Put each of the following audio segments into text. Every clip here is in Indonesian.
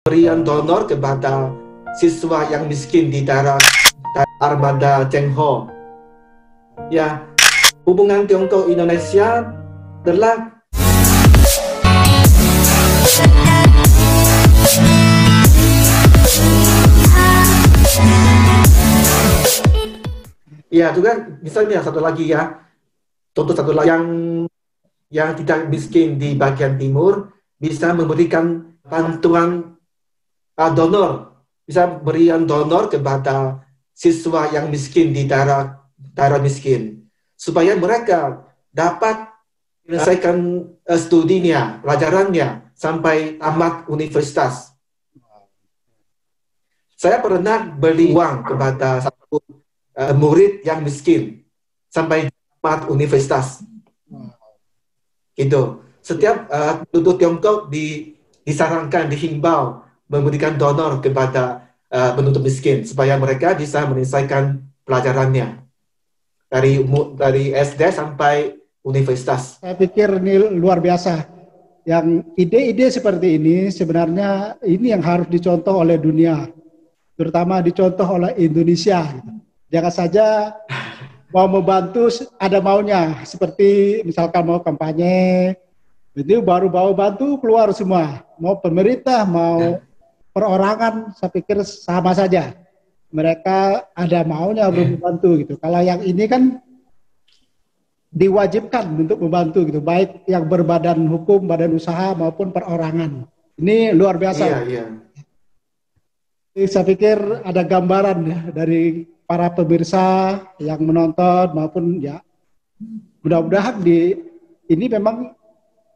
berian donor kepada siswa yang miskin di daerah Armada Cengho. Ya, hubungan Tiongkok Indonesia telah ya juga misalnya satu lagi ya, contoh satu lagi yang tidak miskin di bagian timur bisa memberikan bantuan donor, bisa berian donor kepada siswa yang miskin di daerah miskin supaya mereka dapat menyelesaikan studinya, pelajarannya sampai tamat universitas. Saya pernah beri uang kepada satu murid yang miskin sampai tamat universitas. Gitu. Setiap penduduk Tiongkok disarankan, dihimbau memberikan donor kepada penduduk miskin supaya mereka bisa menyelesaikan pelajarannya dari SD sampai universitas. Saya pikir ini luar biasa. Yang ide-ide seperti ini sebenarnya ini yang harus dicontoh oleh dunia, terutama dicontoh oleh Indonesia. Jangan saja mau membantu ada maunya, seperti misalkan mau kampanye, itu baru mau bantu keluar semua. Mau pemerintah, mau perorangan, saya pikir sama saja. Mereka ada maunya membantu gitu. Kalau yang ini kan diwajibkan untuk membantu gitu, baik yang berbadan hukum, badan usaha maupun perorangan. Ini luar biasa. Iya. Saya pikir ada gambaran ya dari para pemirsa yang menonton maupun ya mudah-mudahan ini memang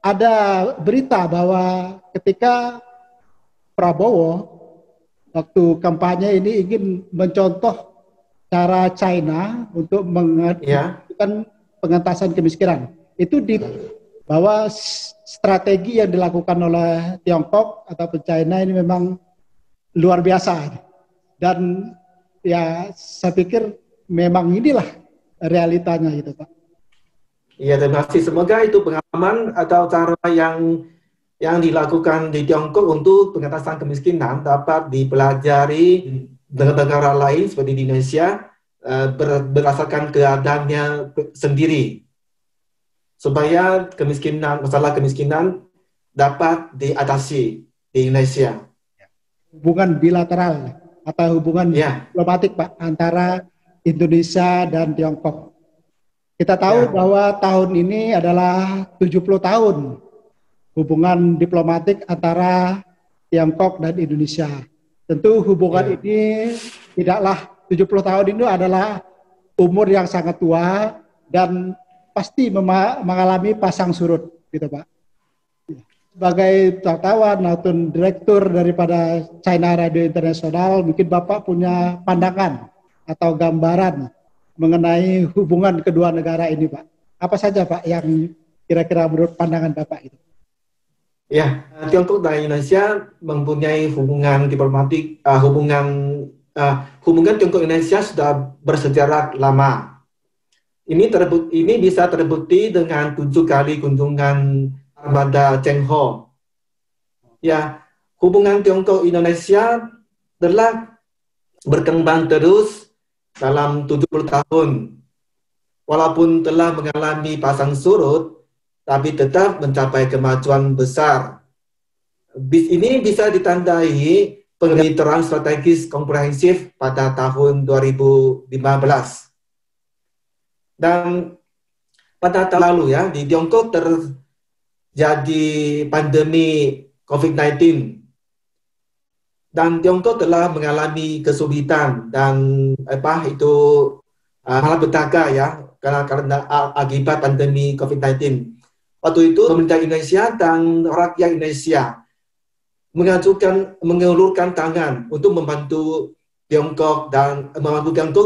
ada berita bahwa ketika Prabowo waktu kampanye ini ingin mencontoh cara China untuk mengajukan pengentasan kemiskinan. Itu bahwa strategi yang dilakukan oleh Tiongkok ataupun China ini memang luar biasa. Dan ya saya pikir memang inilah realitanya gitu Pak. Iya, terima kasih. Semoga itu pengalaman atau cara yang dilakukan di Tiongkok untuk pengentasan kemiskinan dapat dipelajari negara lain seperti di Indonesia berdasarkan keadaannya sendiri supaya masalah kemiskinan dapat diatasi di Indonesia. Hubungan bilateral atau hubungan diplomatik Pak antara Indonesia dan Tiongkok. Kita tahu bahwa tahun ini adalah 70 tahun hubungan diplomatik antara Tiongkok dan Indonesia. Tentu hubungan ini tidaklah 70 tahun itu adalah umur yang sangat tua dan pasti mengalami pasang surut gitu Pak. Sebagai wartawan maupun direktur daripada China Radio International, mungkin Bapak punya pandangan atau gambaran mengenai hubungan kedua negara ini, Pak. Apa saja, Pak, yang kira-kira menurut pandangan Bapak itu? Ya, Tiongkok dan Indonesia mempunyai hubungan diplomatik, hubungan Tiongkok Indonesia sudah bersejarah lama. Ini bisa terbukti dengan 7 kali kunjungan Armada Cengho. Ya, hubungan Tiongkok Indonesia telah berkembang terus dalam 70 tahun. Walaupun telah mengalami pasang surut, tapi tetap mencapai kemajuan besar. Ini bisa ditandai pembicaraan strategis komprehensif pada tahun 2015. Dan pada tahun lalu ya, di Tiongkok terjadi pandemi COVID-19 dan Tiongkok telah mengalami kesulitan dan malapetaka ya karena akibat pandemi COVID-19. Waktu itu pemerintah Indonesia dan rakyat Indonesia mengulurkan tangan untuk membantu Tiongkok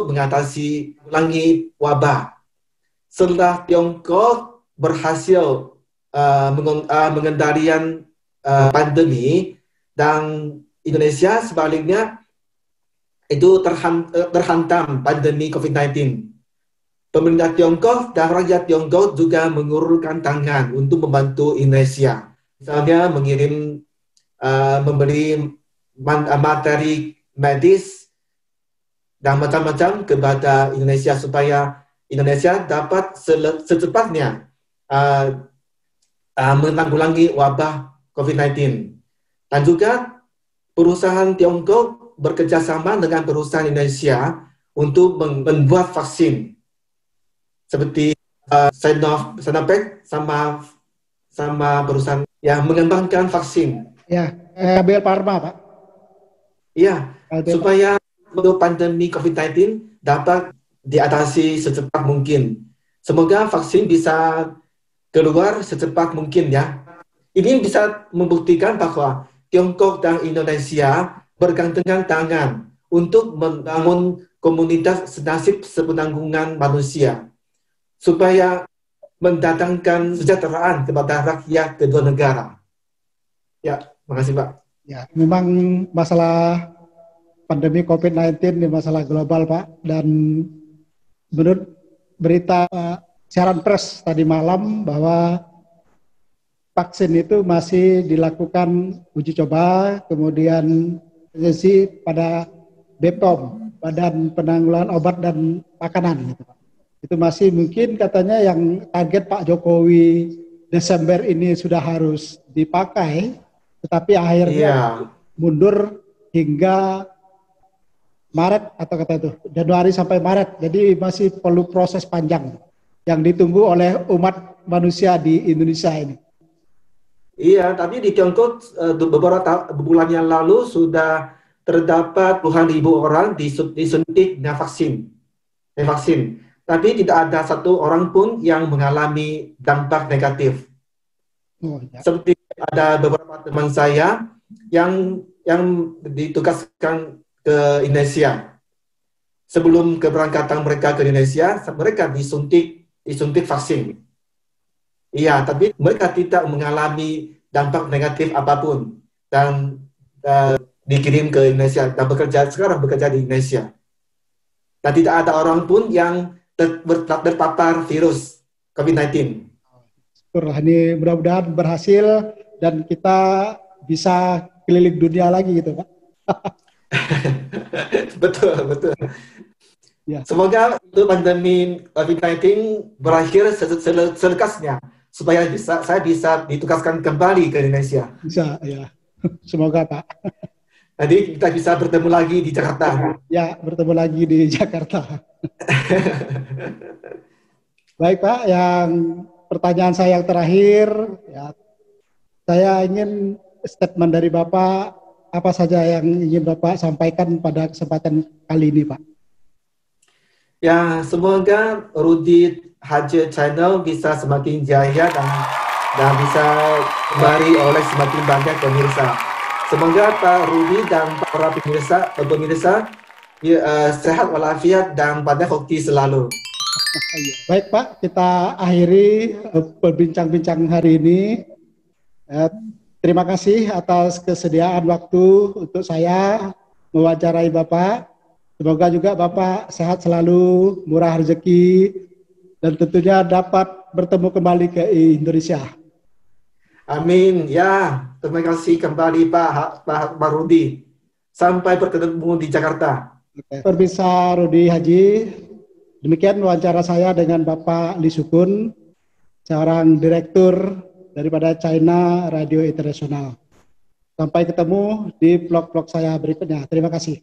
mengatasi ulangi wabah. Setelah Tiongkok berhasil mengendalikan pandemi dan Indonesia sebaliknya itu terhantam pandemi COVID-19. Pemerintah Tiongkok dan rakyat Tiongkok juga mengulurkan tangan untuk membantu Indonesia. Misalnya memberi materi medis dan macam-macam kepada Indonesia supaya Indonesia dapat secepatnya menanggulangi wabah COVID-19. Dan juga perusahaan Tiongkok bekerjasama dengan perusahaan Indonesia untuk membuat vaksin seperti Sinovac sama perusahaan yang mengembangkan vaksin. Ya, Bio Farma, Pak. Iya, supaya untuk pandemi COVID-19 dapat diatasi secepat mungkin. Semoga vaksin bisa keluar secepat mungkin ya. Ini bisa membuktikan bahwa Tiongkok dan Indonesia bergandengan tangan untuk membangun komunitas senasib sepenanggungan manusia supaya mendatangkan kesejahteraan kepada rakyat kedua negara. Ya, makasih Pak. Ya, memang masalah pandemi COVID-19 ini masalah global, Pak. Dan menurut berita siaran pers tadi malam bahwa vaksin itu masih dilakukan uji coba, kemudian pada BPOM, Badan Penanggulangan Obat dan Makanan. Gitu, Pak. Itu masih mungkin katanya yang target Pak Jokowi Desember ini sudah harus dipakai, tetapi akhirnya mundur hingga Maret atau kata itu Januari sampai Maret. Jadi masih perlu proses panjang yang ditunggu oleh umat manusia di Indonesia ini. Iya, tapi di Tiongkok beberapa bulan yang lalu sudah terdapat puluhan ribu orang disuntik dengan vaksin. Tapi tidak ada satu orang pun yang mengalami dampak negatif. Ya. Seperti ada beberapa teman saya yang ditugaskan ke Indonesia. Sebelum keberangkatan mereka ke Indonesia, mereka disuntik vaksin. Iya, tapi mereka tidak mengalami dampak negatif apapun dan dikirim ke Indonesia dan sekarang bekerja di Indonesia. Dan tidak ada orang pun yang terpapar virus COVID-19. Ini mudah-mudahan berhasil dan kita bisa keliling dunia lagi gitu, Pak. Betul. Ya. Semoga itu pandemi COVID-19 berakhir selekasnya supaya saya bisa ditugaskan kembali ke Indonesia. Bisa, ya. Semoga, Pak. Jadi kita bisa bertemu lagi di Jakarta. Ya, bertemu lagi di Jakarta. Baik, Pak. Yang pertanyaan saya yang terakhir, ya, saya ingin statement dari Bapak, apa saja yang ingin Bapak sampaikan pada kesempatan kali ini, Pak? Ya, semoga Rudy Haji Channel bisa semakin jaya dan bisa kembali oleh semakin banyak pemirsa. Semoga Pak Rudy dan para pemirsa sehat walafiat dan pada hoki selalu. Baik Pak, kita akhiri berbincang-bincang hari ini. Terima kasih atas kesediaan waktu untuk saya mewawancarai Bapak. Semoga juga Bapak sehat selalu, murah rezeki, dan tentunya dapat bertemu kembali ke Indonesia. Amin. Ya, terima kasih kembali Pak Rudi. Sampai bertemu di Jakarta. Pemirsa Rudy Haji, demikian wawancara saya dengan Bapak Lee Sukun, seorang direktur daripada China Radio International. Sampai ketemu di vlog-vlog saya berikutnya. Terima kasih.